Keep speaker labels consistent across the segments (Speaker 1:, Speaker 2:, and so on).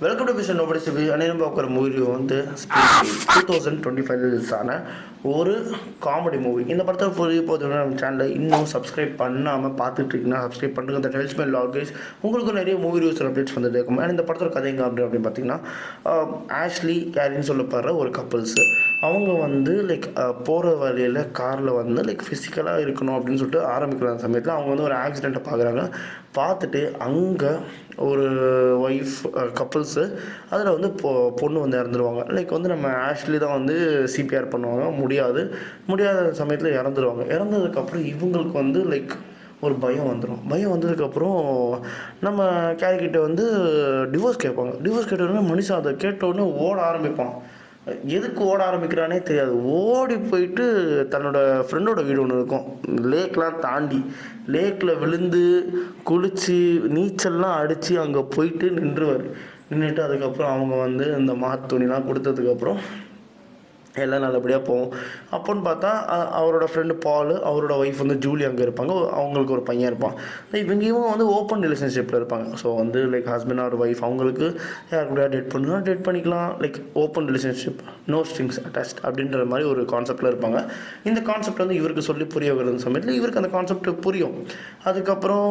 Speaker 1: Welcome to Mister Nobody சிவி அனைவரும் பார்க்குற மூவி வந்து 2025 ரிலீஸ் ஆன ஒரு காமெடி மூவி. இந்த படத்தை புரிய போதுன்னா நம்ம சேனலில் இன்னும் சப்ஸ்கிரைப் பண்ணாமல் பார்த்துட்டு இருக்கீங்கன்னா சப்ஸ்கிரைப் பண்ணுங்க. அந்த ஹெல்ப்ஸ் மை லால்வேஸ் உங்களுக்கு நிறைய மூவி ரிவ்யூஸ் அப்டேட்ஸ் வந்துட்டு இருக்கும். அண்ட் இந்த படத்தோட கதை எங்கே அப்படின்னு பார்த்தீங்கன்னா, ஆஷ்லி கேரின்னு சொல்லப்படுற ஒரு கப்புள்ஸு அவங்க வந்து போகிற வழியில் காரில் வந்து ஃபிசிக்கலாக இருக்கணும் அப்படின்னு சொல்லிட்டு ஆரம்பிக்கிற சமயத்தில் அவங்க வந்து ஒரு ஆக்சிடெண்ட்டை பார்க்குறாங்க. பார்த்துட்டு அங்கே ஒரு ஒய்ஃப் கப்புள்ஸு அதில் வந்து பொண்ணு வந்து இறந்துருவாங்க. வந்து நம்ம ஆஷ்லி தான் வந்து சிபிஆர் பண்ணுவாங்க. முடியாத சமயத்தில் இறந்துருவாங்க. இறந்ததுக்கப்புறம் இவங்களுக்கு வந்து ஒரு பயம் வந்துடும். பயம் வந்ததுக்கப்புறம் நம்ம கேரிக்கிட்ட வந்து டிவோர்ஸ் கேட்பாங்க. டிவோர்ஸ் கேட்டோடனே மனுஷன் அதை கேட்டவுடனே ஓட ஆரம்பிப்பான். எதுக்கு ஓட ஆரம்பிக்கிறானே தெரியாது. ஓடி போயிட்டு தன்னோட ஃப்ரெண்டோட வீடு ஒன்று இருக்கும், லேக்லாம் தாண்டி லேக்கில் விழுந்து குளித்து நீச்சல்லாம் அடித்து அங்கே போயிட்டு நின்றுட்டு அதுக்கப்புறம் அவங்க வந்து இந்த துணிலாம் கொடுத்ததுக்கப்புறம் எல்லாம் நல்லபடியாக போகும். அப்போன்னு பார்த்தா அவரோட ஃப்ரெண்டு பால், அவரோட ஒய்ஃப் வந்து ஜூலி அங்கே இருப்பாங்க. அவங்களுக்கு ஒரு பையன் இருப்பான். இவங்க வந்து ஓப்பன் ரிலேஷன்ஷிப்பில் இருப்பாங்க. ஸோ வந்து ஹஸ்பண்ட் ஆர் ஒய்ஃப் அவங்களுக்கு யார் கூட டேட் பண்ணணும் டேட் பண்ணிக்கலாம். Open relationship, no strings attached அப்படின்ற மாதிரி ஒரு கான்செப்டில் இருப்பாங்க. இந்த கான்செப்ட் வந்து இவருக்கு சொல்லி புரிய வைக்கிற சமயத்தில் இவருக்கு அந்த கான்செப்ட் புரியும். அதுக்கப்புறம்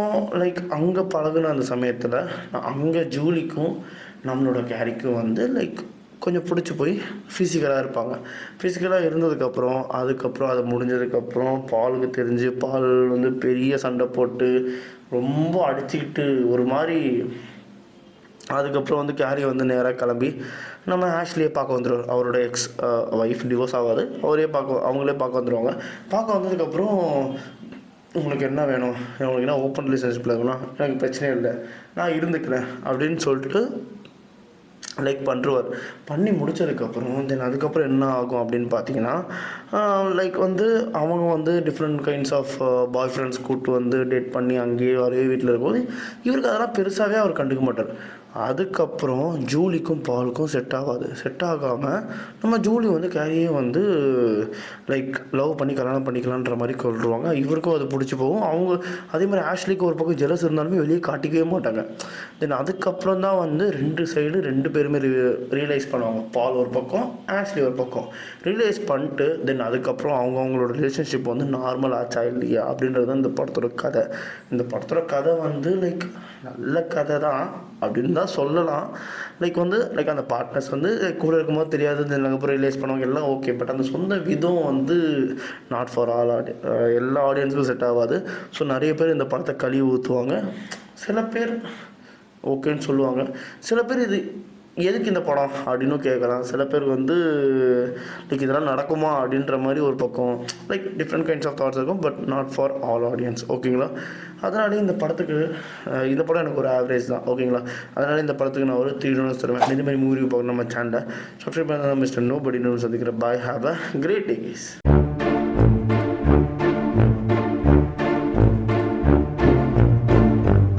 Speaker 1: அங்கே பழகுன அந்த சமயத்தில் அங்கே ஜூலிக்கும் நம்மளோட கேரிக்கும் வந்து கொஞ்சம் பிடிச்சி போய் ஃபிசிக்கலாக இருப்பாங்க. ஃபிசிக்கலாக இருந்ததுக்கப்புறம் அதுக்கப்புறம் அது முடிஞ்சதுக்கப்புறம் பாலுக்கு தெரிஞ்சு பால் வந்து பெரிய சண்டை போட்டு ரொம்ப அடிச்சுக்கிட்டு ஒரு மாதிரி அதுக்கப்புறம் வந்து கேரி வந்து நேராக கிளம்பி நம்ம ஆஷ்லியை பார்க்க வந்துடுவார். அவரோட எக்ஸ் ஒய்ஃப் டிவோர்ஸ் ஆகாது, அவங்களே பார்க்க வந்துடுவாங்க. பார்க்க வந்ததுக்கப்புறம் உங்களுக்கு என்ன வேணும், உங்களுக்கு என்ன ஓப்பன் ரிலேஷன்ஷிப்பில் வேணும், எனக்கு பிரச்சனை இல்லை, நான் இருந்துக்கிறேன் அப்படின்னு சொல்லிட்டு பண்ணுறார். பண்ணி முடித்ததுக்கப்புறம் அதுக்கப்புறம் என்ன ஆகும் அப்படின்னு பார்த்தீங்கன்னா, வந்து அவங்க வந்து different kinds of bye friends கூப்பிட்டு வந்து டேட் பண்ணி அங்கேயே ஒரே வீட்டில் இருக்கும்போது இவருக்கு அதெல்லாம் பெருசாகவே அவர் கண்டுக்க மாட்டார். அதுக்கப்புறம் ஜூலிக்கும் பாலுக்கும் செட் ஆகாமல் நம்ம ஜூலி வந்து கேரியே வந்து லவ் பண்ணி கல்யாணம் பண்ணிக்கலான்ற மாதிரி சொல்லிடுவாங்க. இவருக்கும் அது பிடிச்சி போகும். அவங்க அதே மாதிரி ஆஷ்லிக்கு ஒரு பக்கம் ஜெலஸ் இருந்தாலுமே வெளியே காட்டிக்கவே மாட்டாங்க. அதுக்கப்புறம் தான் வந்து ரெண்டு பேருமே ரியலைஸ் பண்ணுவாங்க. பால் ஒரு பக்கம், ஆஷ்லி ஒரு பக்கம் ரியலைஸ் பண்ணிட்டு அதுக்கப்புறம் அவங்களோட ரிலேஷன்ஷிப் வந்து நார்மல் ஆச்சா இல்லையா அப்படின்றது தான் இந்த படத்தோட கதை. இந்த படத்தோட கதை வந்து நல்ல கதை தான் அப்படின்னு தான் சொல்லலாம். வந்து அந்த பார்ட்னர்ஸ் வந்து கூட இருக்கும்போது தெரியாது, அதுக்கப்புறம் ரியலைஸ் பண்ணுவாங்க, எல்லாம் ஓகே. பட் அந்த சொந்த விதம் வந்து நாட் ஃபார் ஆல் எல்லா ஆடியன்ஸுக்கும் செட் ஆகாது. ஸோ நிறைய பேர் இந்த படத்தை கழுவி ஊற்றுவாங்க. சில பேர் ஓகேன்னு சொல்லுவாங்க. சில பேர் இது எதுக்கு இந்த படம் அப்படின்னு கேட்கலாம். சில பேர் வந்து இதெல்லாம் நடக்குமா அப்படின்ற மாதிரி ஒரு பக்கம் டிஃப்ரெண்ட் கைண்ட்ஸ் ஆஃப் தாட்ஸ் இருக்கும். But not for all audience, ஓகேங்களா. அதனாலே இந்த படம் எனக்கு ஒரு ஆவரேஜ் தான், ஓகேங்களா. அதனால் இந்த படத்துக்கு நான் ஒரு 3 ரவுண்ட்ஸ் தருவேன். இந்த மாதிரி மூவி பார்க்கணும் நம்ம சேனலை சப்ஸ்கிரைப் பண்ண மிஸ்டர் நோபடி சந்திக்கிறேன். பாய், ஹேவ் அ கிரேட் டே.